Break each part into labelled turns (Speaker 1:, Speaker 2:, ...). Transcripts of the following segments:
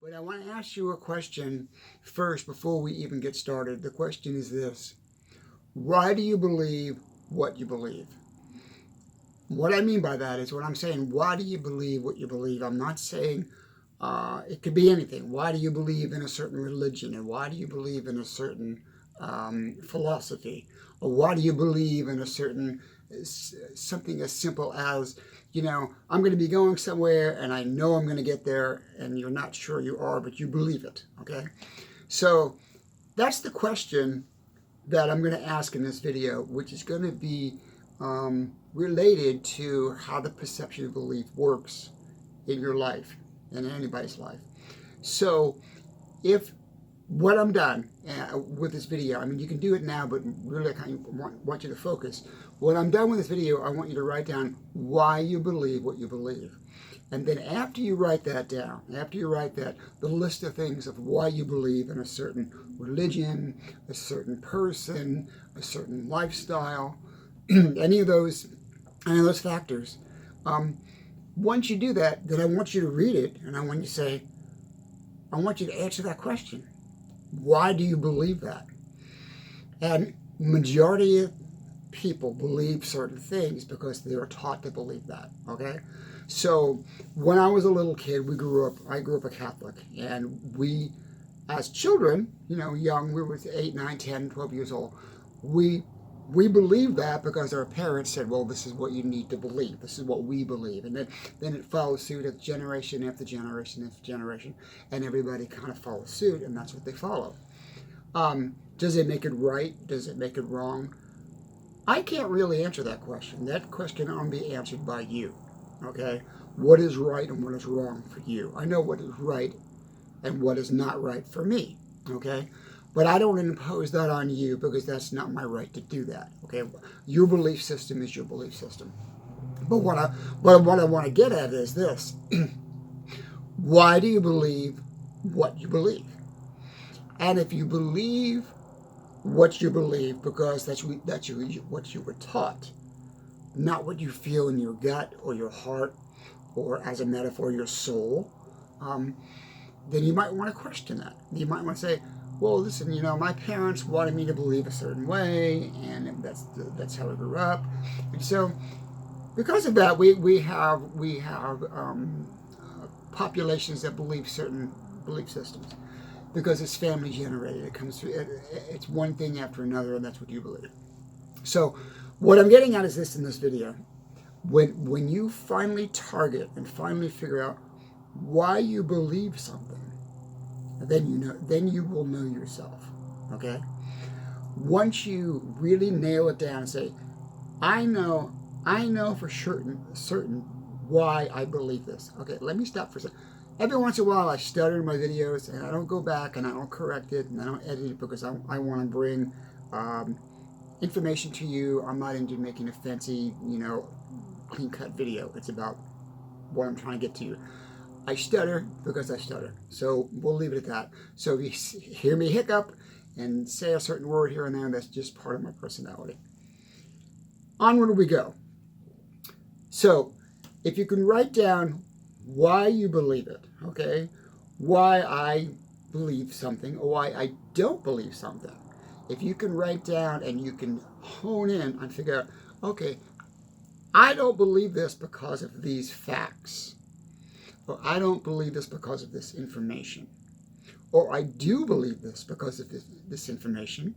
Speaker 1: But I want to ask you a question first before we even get started. The question is this: why do you believe what you believe? What I mean by that is what I'm saying, why do you believe what you believe? I'm not saying it could be anything. Why do you believe in a certain religion? And why do you believe in a certain philosophy? Or why do you believe in a certain something as simple as, I'm going to be going somewhere and I know I'm going to get there, and you're not sure you are, but you believe it, okay? So that's the question that I'm going to ask in this video, which is going to be related to how the perception of belief works in your life and in anybody's life. So if what I'm done with this video, I mean, you can do it now, but really I kind of want you to focus. When I'm done with this video, I want you to write down why you believe what you believe. And then after you write that down, after you write that, the list of things of why you believe in a certain religion, a certain person, a certain lifestyle, any of those factors. Once you do that, then I want you to read it, and I want you to answer that question. Why do you believe that? And majority of people believe certain things because they are taught to believe that, okay? So when I was a little kid, I grew up a Catholic, and we, as children, young, we were 8, 9, 10, 12 years old, we believed that because our parents said, well, this is what you need to believe. This is what we believe. And then it follows suit of generation after generation after generation, and everybody kind of follows suit, and that's what they follow. Does it make it right? Does it make it wrong? I can't really answer that question. That question can only be answered by you, okay? What is right and what is wrong for you? I know what is right and what is not right for me, okay? But I don't impose that on you because that's not my right to do that, okay? Your belief system is your belief system. But what I want to get at is this. Why do you believe what you believe? And if you believe what you believe because that's what you were taught, not what you feel in your gut or your heart or, as a metaphor, your soul, then you might want to question that. You might want to say, well, listen, my parents wanted me to believe a certain way, and that's how I grew up. And so, because of that, we have populations that believe certain belief systems because it's family generated. It comes through. It's one thing after another, and that's what you believe. So, what I'm getting at is this in this video: when you finally target and finally figure out why you believe something, then you will know yourself, okay? Once you really nail it down and say, I know for certain why I believe this. Okay, let me stop for a second. Every once in a while I stutter in my videos, and I don't go back and I don't correct it and I don't edit it because I want to bring information to you. I'm not into making a fancy, clean-cut video. It's about what I'm trying to get to you. I stutter because I stutter. So we'll leave it at that. So if you hear me hiccup and say a certain word here and there, that's just part of my personality. Onward we go. So if you can write down why you believe it, okay? Why I believe something or why I don't believe something. If you can write down and you can hone in and figure out, okay, I don't believe this because of these facts. Or I don't believe this because of this information. Or I do believe this because of this information.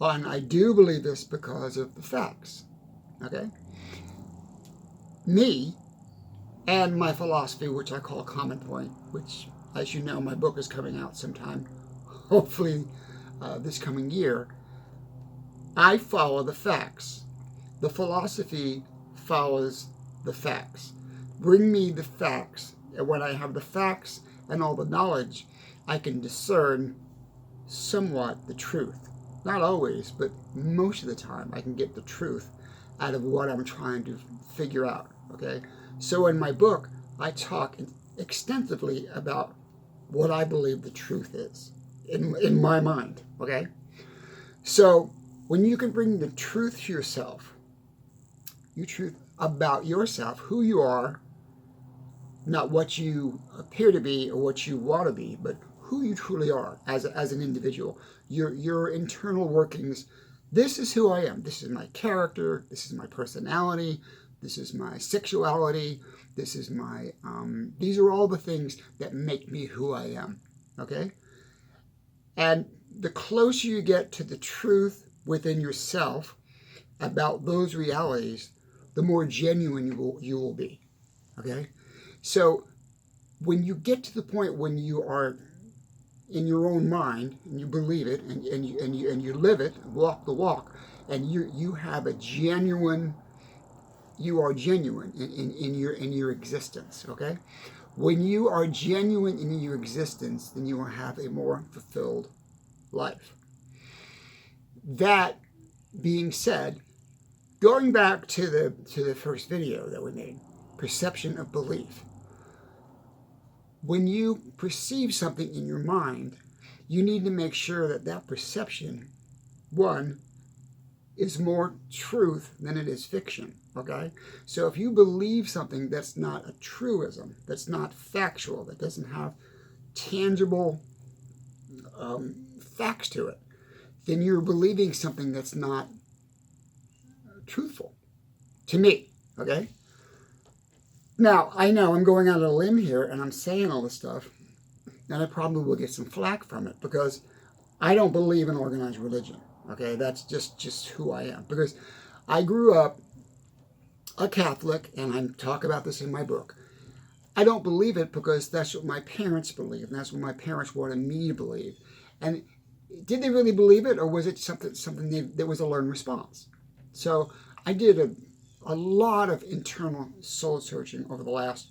Speaker 1: And I do believe this because of the facts. Okay? Me and my philosophy, which I call Common Point, which, as you know, my book is coming out sometime, hopefully this coming year. I follow the facts. The philosophy follows the facts. Bring me the facts, and when I have the facts and all the knowledge, I can discern somewhat the truth. Not always, but most of the time I can get the truth out of what I'm trying to figure out, okay? So in my book, I talk extensively about what I believe the truth is in my mind, okay? So when you can bring the truth to yourself, your truth about yourself, who you are, not what you appear to be or what you want to be, but who you truly are as an individual. Your internal workings. This is who I am. This is my character. This is my personality. This is my sexuality. This is my, these are all the things that make me who I am. Okay? And the closer you get to the truth within yourself about those realities, the more genuine you will be. Okay? So when you get to the point when you are in your own mind and you believe it and you live it, walk the walk, and you have a genuine, you are genuine in your existence. Okay? When you are genuine in your existence, then you will have a more fulfilled life. That being said, going back to the first video that we made, perception of belief. When you perceive something in your mind, you need to make sure that that perception, one, is more truth than it is fiction, okay? So if you believe something that's not a truism, that's not factual, that doesn't have tangible facts to it, then you're believing something that's not truthful, to me, okay? Now, I know I'm going out on a limb here and I'm saying all this stuff, and I probably will get some flack from it because I don't believe in organized religion, okay? That's just who I am. Because I grew up a Catholic, and I talk about this in my book. I don't believe it because that's what my parents believe, and that's what my parents wanted me to believe. And did they really believe it, or was it something that was a learned response? So I did a lot of internal soul searching over the last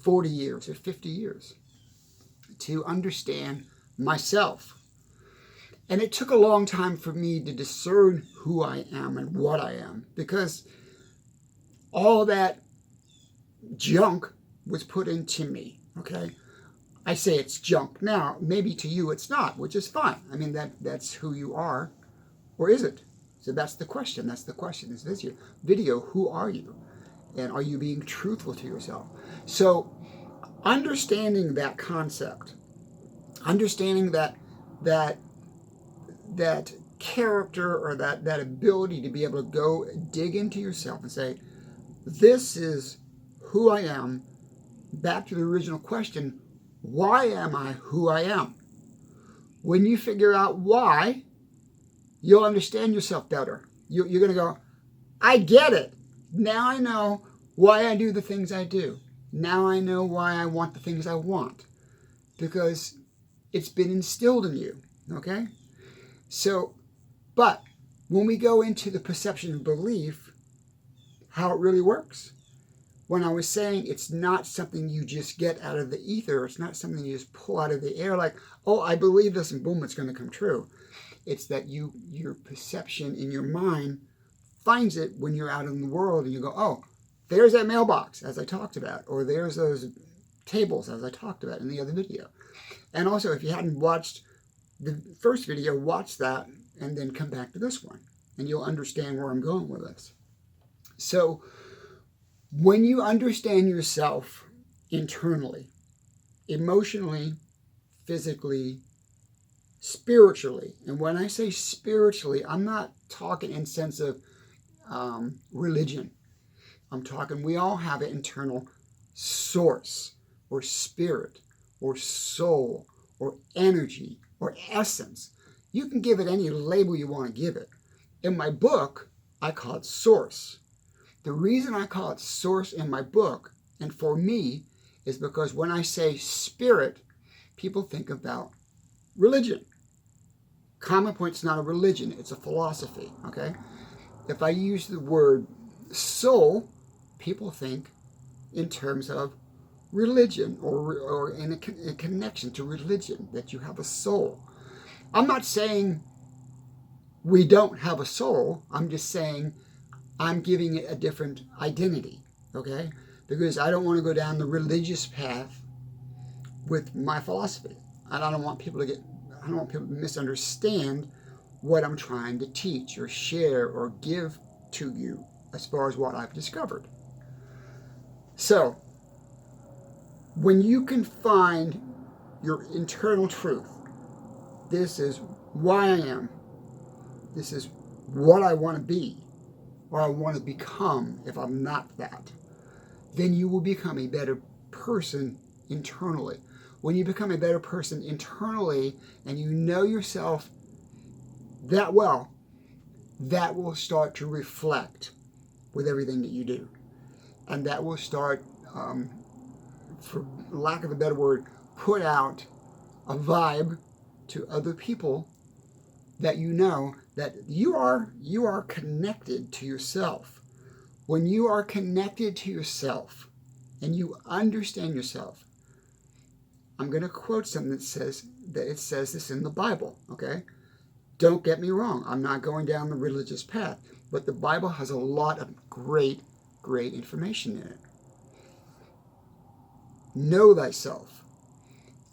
Speaker 1: 40 years or 50 years to understand myself. And it took a long time for me to discern who I am and what I am, because all that junk was put into me, okay? I say it's junk now. Maybe to you it's not, which is fine. I mean, that's who you are, or is it? So that's the question. That's the question. This video, who are you? And are you being truthful to yourself? So understanding that concept, understanding that character, or that ability to be able to go dig into yourself and say, this is who I am. Back to the original question, why am I who I am? When you figure out why, you'll understand yourself better. You're going to go, I get it. Now I know why I do the things I do. Now I know why I want the things I want. Because it's been instilled in you, okay? So, but when we go into the perception of belief, how it really works, when I was saying it's not something you just get out of the ether, it's not something you just pull out of the air like, oh, I believe this and boom, it's going to come true. It's that your perception in your mind finds it when you're out in the world and you go, oh, there's that mailbox, as I talked about, or there's those tables, as I talked about in the other video. And also, if you hadn't watched the first video, watch that and then come back to this one, and you'll understand where I'm going with this. So when you understand yourself internally, emotionally, physically, spiritually, and when I say spiritually, I'm not talking in sense of religion. I'm talking, we all have an internal source, or spirit, or soul, or energy, or essence. You can give it any label you want to give it. In my book, I call it source. The reason I call it source in my book, and for me, is because when I say spirit, people think about religion. Common Point's not a religion, it's a philosophy, okay? If I use the word soul, people think in terms of religion, or in a connection to religion, that you have a soul. I'm not saying we don't have a soul. I'm just saying I'm giving it a different identity, okay? Because I don't want to go down the religious path with my philosophy. And I don't want people to misunderstand what I'm trying to teach or share or give to you as far as what I've discovered. So, When you can find your internal truth, this is why I am, this is what I want to be, or I want to become if I'm not that, then you will become a better person internally. When you become a better person internally and you know yourself that well, that will start to reflect with everything that you do. And that will start, for lack of a better word, put out a vibe to other people that you know that you are connected to yourself. When you are connected to yourself and you understand yourself, I'm going to quote something that says this in the Bible, okay? Don't get me wrong. I'm not going down the religious path, but the Bible has a lot of great information in it. Know thyself.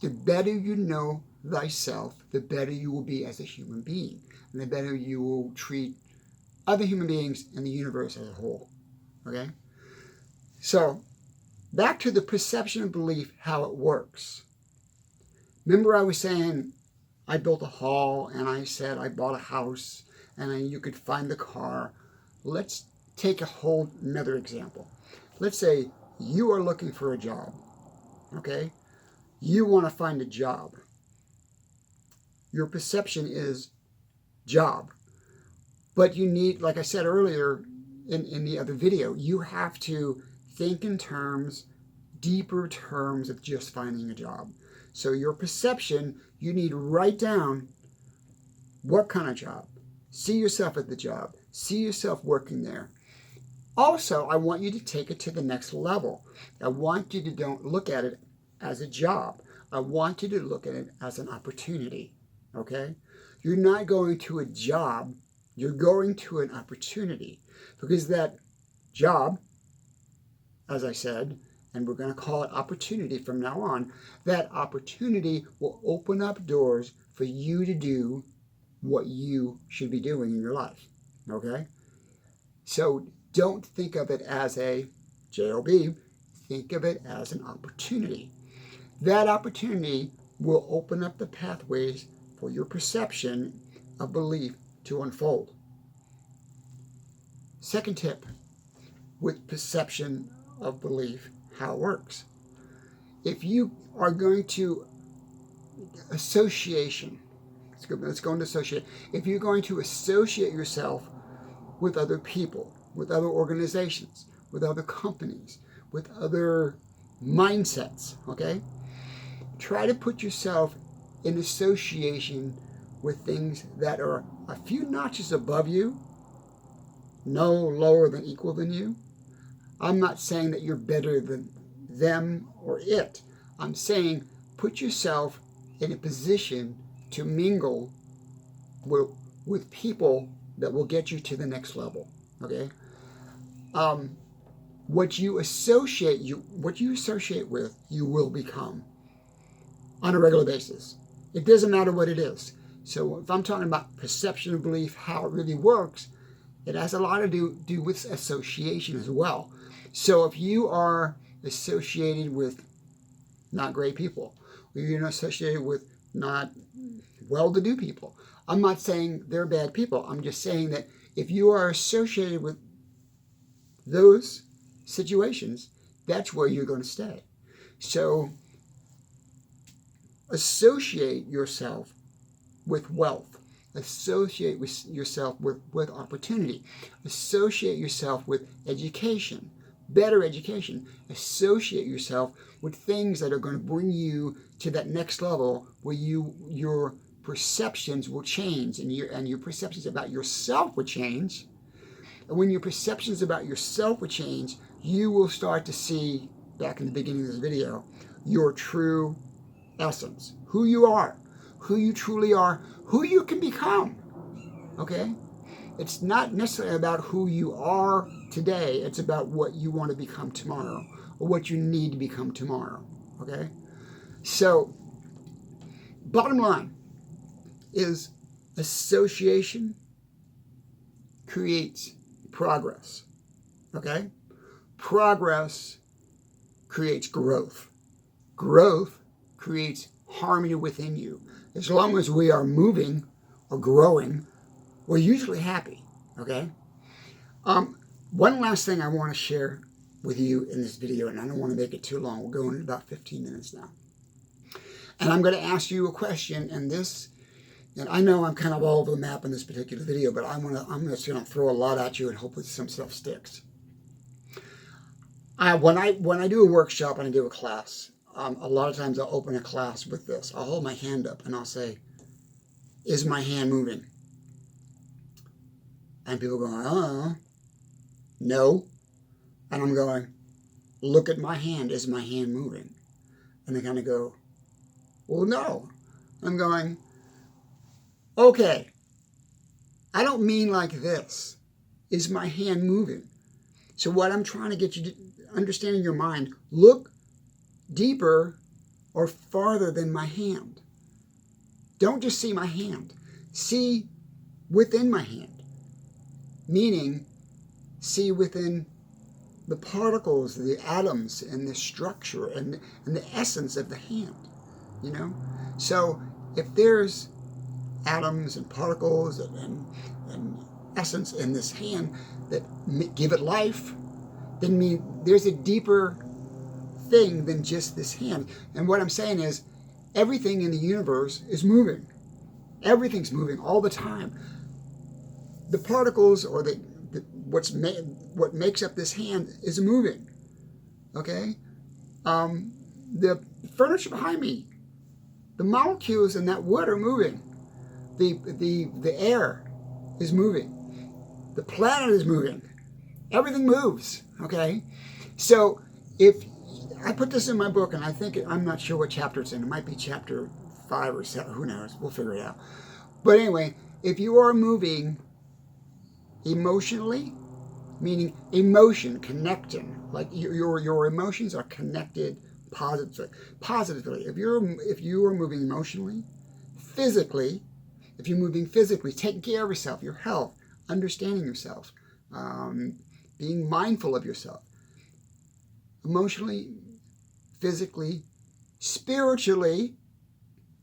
Speaker 1: The better you know thyself, the better you will be as a human being, and the better you will treat other human beings and the universe as a whole. Okay? So, back to the perception of belief, how it works. Remember I was saying I built a hall, and I said I bought a house, and you could find the car. Let's take another example. Let's say you are looking for a job. Okay? You want to find a job. Your perception is job. But you need, like I said earlier in the other video, you have to think in deeper terms of just finding a job. So your perception, you need to write down what kind of job. See yourself at the job. See yourself working there. Also, I want you to take it to the next level. I want you to don't look at it as a job. I want you to look at it as an opportunity, okay? You're not going to a job, you're going to an opportunity, because that job, as I said, and we're going to call it opportunity from now on, that opportunity will open up doors for you to do what you should be doing in your life, okay? So don't think of it as a job, think of it as an opportunity. That opportunity will open up the pathways for your perception of belief to unfold. Second tip with perception of belief, how it works. If you are going to association, let's go into associate. If you're going to associate yourself with other people, with other organizations, with other companies, with other mindsets, okay? Try to put yourself in association with things that are a few notches above you, no lower than equal than you. I'm not saying that you're better than them or it. I'm saying put yourself in a position to mingle with people that will get you to the next level, okay? What you associate with, you will become on a regular basis. It doesn't matter what it is. So if I'm talking about perception of belief, how it really works, it has a lot to do with association as well. So if you are associated with not great people, or you're not associated with not well-to-do people, I'm not saying they're bad people. I'm just saying that if you are associated with those situations, that's where you're going to stay. So associate yourself with wealth. Associate yourself with opportunity. Associate yourself with education, better education. Associate yourself with things that are going to bring you to that next level where your perceptions will change and your perceptions about yourself will change. And when your perceptions about yourself will change, you will start to see, back in the beginning of this video, your true essence, who you are, who you truly are, who you can become, okay? It's not necessarily about who you are today, it's about what you want to become tomorrow, or what you need to become tomorrow, okay? So, bottom line is association creates progress, okay? Progress creates growth. growth creates harmony within you. As long as we are moving or growing, we're usually happy, okay? One last thing I want to share with you in this video, and I don't want to make it too long. We're going about 15 minutes now. And I'm going to ask you a question, and I know I'm kind of all over the map in this particular video, but I'm just going to throw a lot at you and hopefully some stuff sticks. When I do a workshop and I do a class, a lot of times I'll open a class with this. I'll hold my hand up and I'll say, is my hand moving? And people go, no. And I'm going, look at my hand. Is my hand moving? And they kind of go, well, no. I'm going, okay. I don't mean like this. Is my hand moving? So what I'm trying to get you to understand in your mind, look deeper or farther than my hand. Don't just see my hand. See within my hand. Meaning, see within the particles, the atoms, and the structure, and the essence of the hand, you know? So if there's atoms and particles and essence in this hand that give it life, then there's a deeper thing than just this hand. And what I'm saying is, everything in the universe is moving. Everything's moving all the time. The particles or what makes up this hand is moving. Okay? The furniture behind me, the molecules in that wood are moving. The air is moving. The planet is moving. Everything moves. Okay? So if I put this in my book, and I'm not sure what chapter it's in. It might be chapter 5 or 7. Who knows? We'll figure it out. But anyway, if you are moving emotionally, meaning emotion, connecting, like your emotions are connected positively. If you are moving emotionally, physically, if you're moving physically, taking care of yourself, your health, understanding yourself, being mindful of yourself, emotionally, physically, spiritually,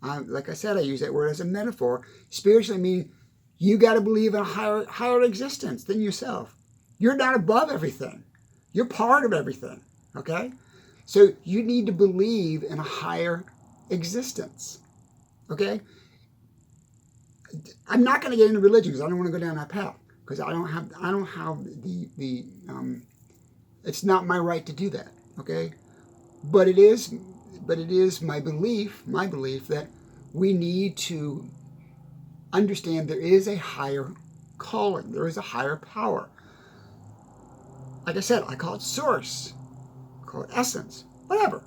Speaker 1: like I said, I use that word as a metaphor. Spiritually meaning you got to believe in a higher existence than yourself. You're not above everything. You're part of everything, okay? So you need to believe in a higher existence, okay? I'm not going to get into religion because I don't want to go down that path because I don't have the it's not my right to do that, okay? But it is my belief that we need to understand there is a higher calling, there is a higher power. Like I said, I call it source, I call it essence, whatever.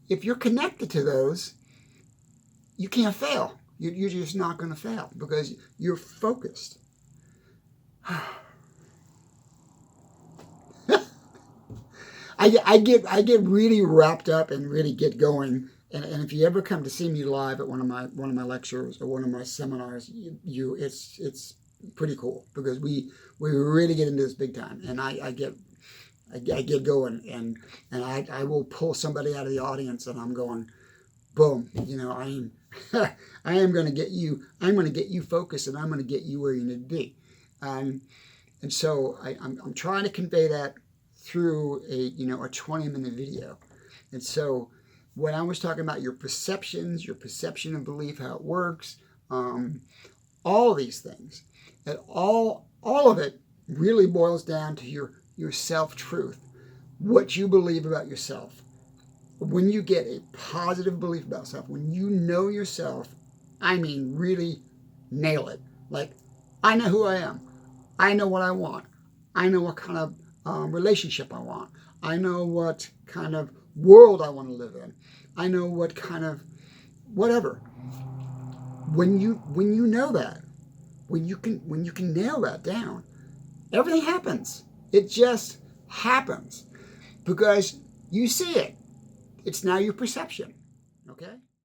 Speaker 1: If you're connected to those, you can't fail. You're just not going to fail because you're focused. I get really wrapped up and really get going. And if you ever come to see me live at one of my lectures or one of my seminars, it's pretty cool because we really get into this big time. And I get going and I will pull somebody out of the audience and I'm going, boom, I am going to get you. I'm going to get you focused and I'm going to get you where you need to be. And so I'm trying to convey that through a 20-minute video. And so when I was talking about your perceptions, your perception of belief, how it works, all these things, that all of it really boils down to your self-truth, what you believe about yourself. When you get a positive belief about self, when you know yourself, really nail it. Like, I know who I am. I know what I want. I know what kind of relationship I want. I know what kind of world I want to live in. I know what kind of whatever. When you know that, when you can nail that down, everything happens. It just happens because you see it. It's now your perception. Okay?